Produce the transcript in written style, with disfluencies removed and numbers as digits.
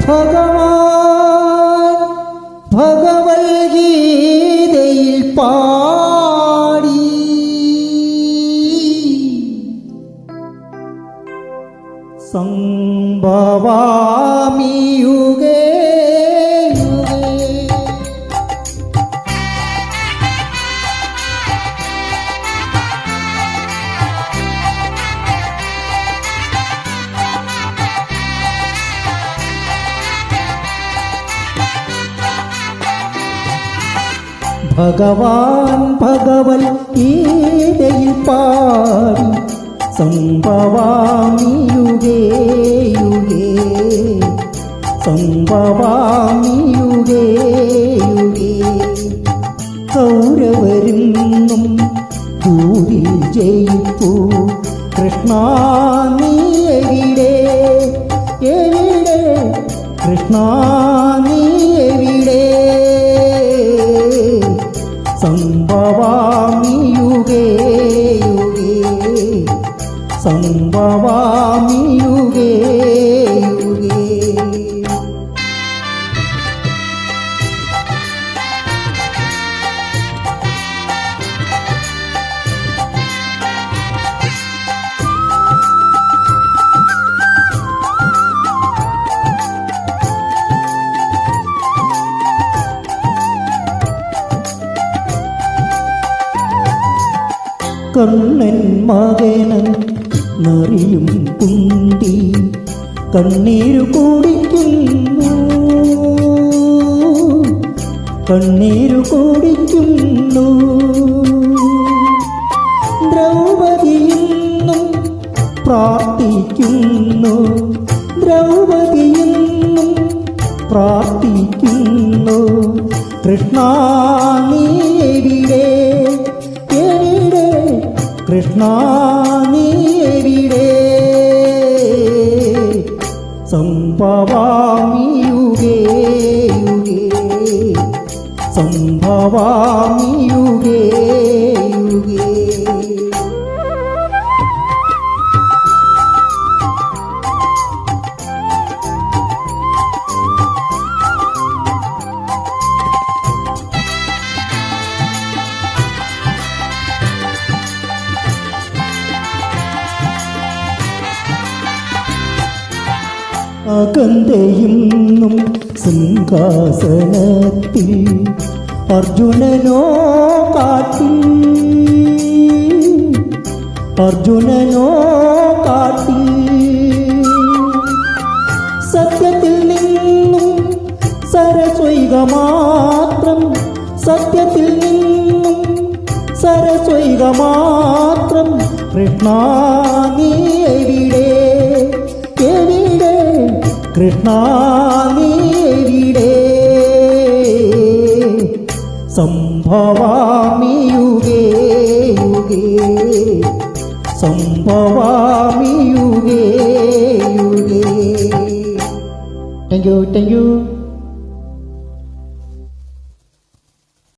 ഭഗവാൻ ഭഗവത്ഗീതയിൽ പാടി സംഭവാമി യുഗേ ഭഗവാൻ ഭഗവത്ഗീതയിൽ പാടി സംഭവാമി യുഗേ യുഗേ സംഭവാമി യുഗേ യുഗേ കൗരവരിന്നും ദൂരിൽ ജയിപ്പൂ കൃഷ്ണ നീ എവിടെ എവിടെ കൃഷ്ണ നീ എവിടെ സംഭവാമി യുഗേ യുഗേ സംഭവാമി യുഗേ യുഗേ കണ്ണൻ മകനൻ നറിയും കുണ്ടി കണ്ണീരു കുടിക്കുന്നു കണ്ണീരു കുടിക്കുന്നു ദ്രൗപദിയെന്നും പ്രാർത്ഥിക്കുന്നു ദ്രൗപദിയെന്നും പ്രാർത്ഥിക്കുന്നു കൃഷ്ണ നീ എവിടെ എവിടെ കൃഷ്ണ നീ എവിടെ സംഭവാമി യുഗേ യുഗേ സംഭവാമി യുഗേ യുഗേ അകന്തയുന്നും സിംഹാസനത്തിൽ അർജുനനോ കാട്ടിൽ അർജുനനോ കാട്ടിൽ സത്യത്തിൽ നിന്നും സരസ്വൈക മാത്രം സത്യത്തിൽ നിന്നും സരസ്വൈക മാത്രം കൃഷ്ണ നീ എവിടെ എവിടെ കൃഷ്ണ നീ എവിടെ സംഭവാമി യുഗേ യുഗേ സംഭവാമി യുഗേ യുഗേ. Thank you.